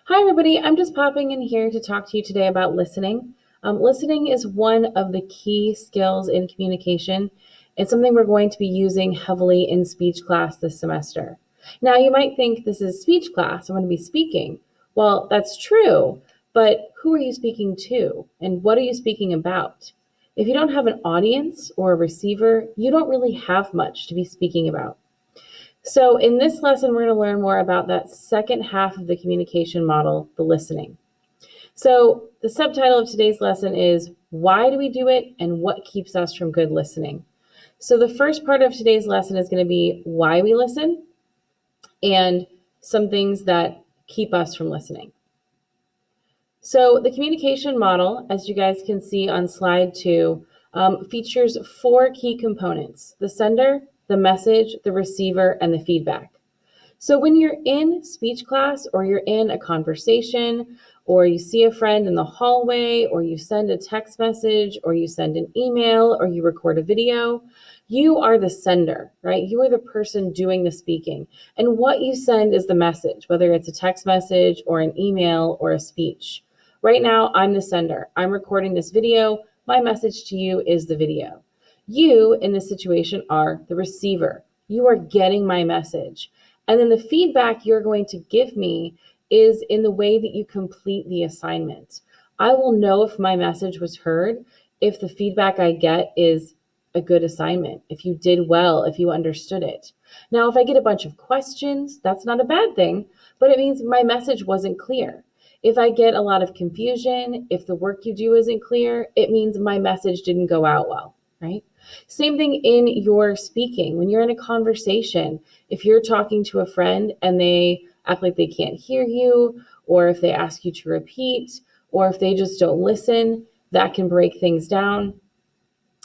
Hi, everybody. I'm just popping in here to talk to you today about listening. Listening is one of the key skills in communication. It's something we're going to be using heavily in speech class this semester. Now, you might think this is speech class. I'm going to be speaking. Well, that's true, but who are you speaking to and what are you speaking about? If you don't have an audience or a receiver, you don't really have much to be speaking about. So, in this lesson, we're going to learn more about that second half of the communication model, the listening. So, the subtitle of today's lesson is Why Do We Do It and What Keeps Us from Good Listening? So, the first part of today's lesson is going to be why we listen and some things that keep us from listening. So, the communication model, as you guys can see on slide 2, features 4 key components: the sender, the message, the receiver, and the feedback. So when you're in speech class or you're in a conversation or you see a friend in the hallway or you send a text message or you send an email or you record a video, you are the sender, right? You are the person doing the speaking. And what you send is the message, whether it's a text message or an email or a speech. Right now, I'm the sender. I'm recording this video. My message to you is the video. You, in this situation, are the receiver. You are getting my message. And then the feedback you're going to give me is in the way that you complete the assignment. I will know if my message was heard, if the feedback I get is a good assignment, if you did well, if you understood it. Now, if I get a bunch of questions, that's not a bad thing, but it means my message wasn't clear. If I get a lot of confusion, if the work you do isn't clear, it means my message didn't go out well, right? Same thing in your speaking. When you're in a conversation, if you're talking to a friend and they act like they can't hear you, or if they ask you to repeat, or if they just don't listen, that can break things down.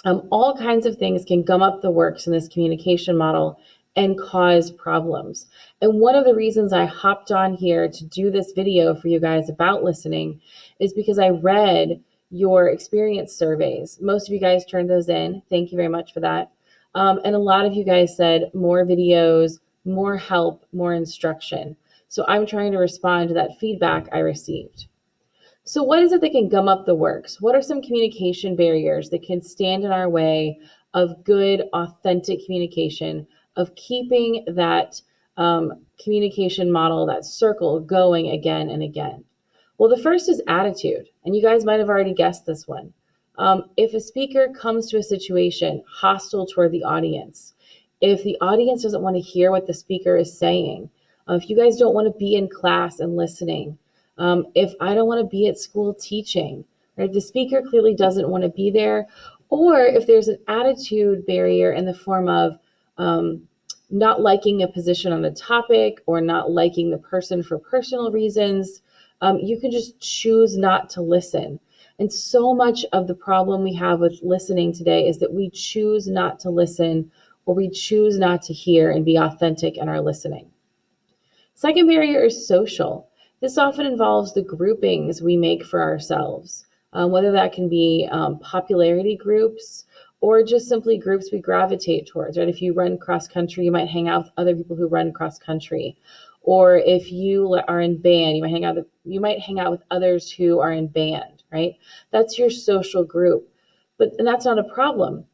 All kinds of things can gum up the works in this communication model and cause problems. And one of the reasons I hopped on here to do this video for you guys about listening is because I read your experience surveys. Most of you guys turned those in. Thank you very much for that. And a lot of you guys said more videos, more help, more instruction. So I'm trying to respond to that feedback I received. So what is it that can gum up the works? What are some communication barriers that can stand in our way of good, authentic communication, of keeping that communication model, that circle going again and again? Well, the first is attitude, and you guys might have already guessed this one. If a speaker comes to a situation hostile toward the audience, if the audience doesn't want to hear what the speaker is saying, if you guys don't want to be in class and listening, if I don't want to be at school teaching, right? The speaker clearly doesn't want to be there. Or if there's an attitude barrier in the form of not liking a position on a topic or not liking the person for personal reasons, you can just choose not to listen. And so much of the problem we have with listening today is that we choose not to listen or we choose not to hear and be authentic in our listening. Second barrier is social. This often involves the groupings we make for ourselves, whether that can be popularity groups or just simply groups we gravitate towards, right? If you run cross country, you might hang out with other people who run cross country. Or if you are in band, you might hang out with others who are in band, right? That's your social group. And that's not a problem.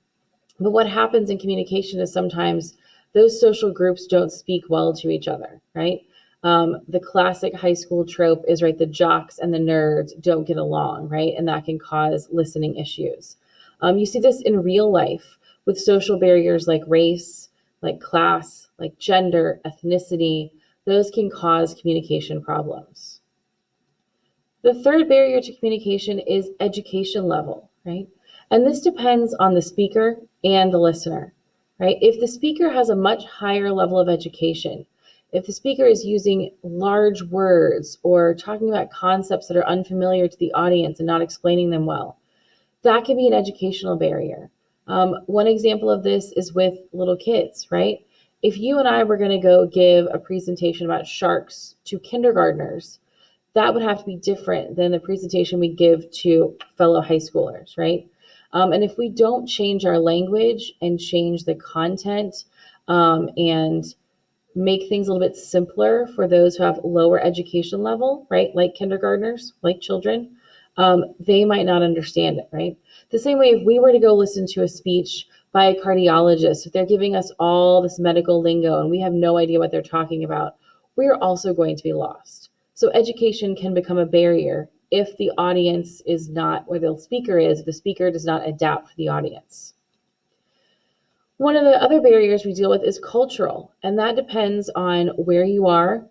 But what happens in communication is sometimes those social groups don't speak well to each other, right? The classic high school trope is, right, the jocks and the nerds don't get along, right? And that can cause listening issues. You see this in real life with social barriers like race, like class, like gender, ethnicity. Those can cause communication problems. The third barrier to communication is education level, right? And this depends on the speaker and the listener, right? If the speaker has a much higher level of education, if the speaker is using large words or talking about concepts that are unfamiliar to the audience and not explaining them well, that can be an educational barrier. One example of this is with little kids, right? If you and I were going to go give a presentation about sharks to kindergartners, that would have to be different than the presentation we give to fellow high schoolers, right? And if we don't change our language and change the content and make things a little bit simpler for those who have lower education level, right? Like kindergartners, like children, they might not understand it, right? The same way if we were to go listen to a speech by a cardiologist, if they're giving us all this medical lingo and we have no idea what they're talking about, we're also going to be lost. So education can become a barrier if the audience is not, or the speaker is, the speaker does not adapt for the audience. One of the other barriers we deal with is cultural, and that depends on where you are,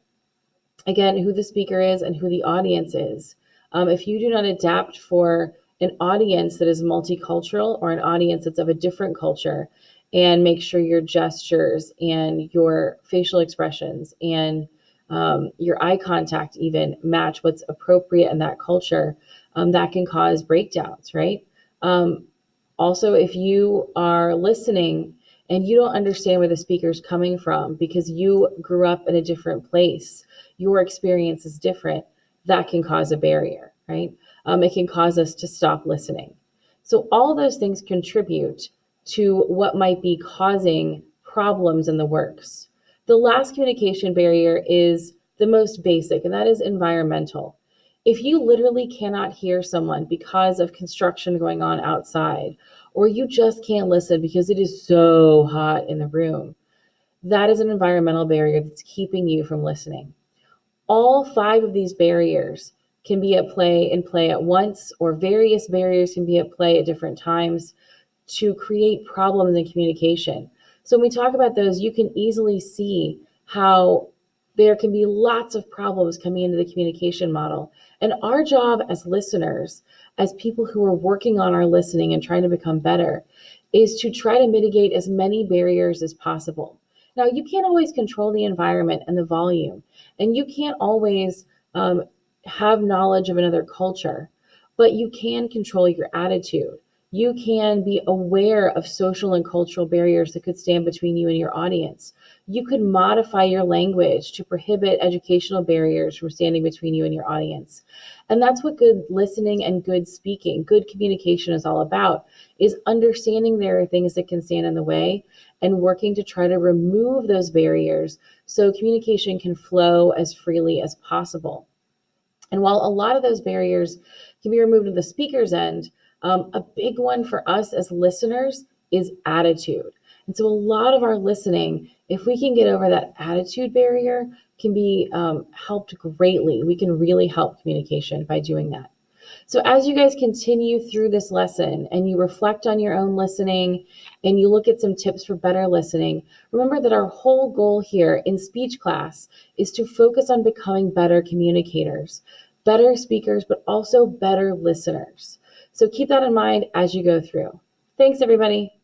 again, who the speaker is and who the audience is. If you do not adapt for an audience that is multicultural or an audience that's of a different culture, and make sure your gestures and your facial expressions and your eye contact even match what's appropriate in that culture, that can cause breakdowns, right? Also, if you are listening and you don't understand where the speaker's coming from because you grew up in a different place, your experience is different, that can cause a barrier, right? It can cause us to stop listening. So all those things contribute to what might be causing problems in the works. The last communication barrier is the most basic, and that is environmental. If you literally cannot hear someone because of construction going on outside, or you just can't listen because it is so hot in the room, that is an environmental barrier that's keeping you from listening. All 5 of these barriers can be at play at once, or various barriers can be at play at different times to create problems in communication. So when we talk about those, you can easily see how there can be lots of problems coming into the communication model. And our job as listeners, as people who are working on our listening and trying to become better, is to try to mitigate as many barriers as possible. Now, you can't always control the environment and the volume, and you can't always have knowledge of another culture, but you can control your attitude. You can be aware of social and cultural barriers that could stand between you and your audience. You could modify your language to prohibit educational barriers from standing between you and your audience. And that's what good listening and good speaking, good communication is all about, is understanding there are things that can stand in the way and working to try to remove those barriers so communication can flow as freely as possible. And while a lot of those barriers can be removed at the speaker's end, a big one for us as listeners is attitude. And so a lot of our listening, if we can get over that attitude barrier, can be helped greatly. We can really help communication by doing that. So as you guys continue through this lesson and you reflect on your own listening and you look at some tips for better listening, remember that our whole goal here in speech class is to focus on becoming better communicators, better speakers, but also better listeners. So keep that in mind as you go through. Thanks, everybody.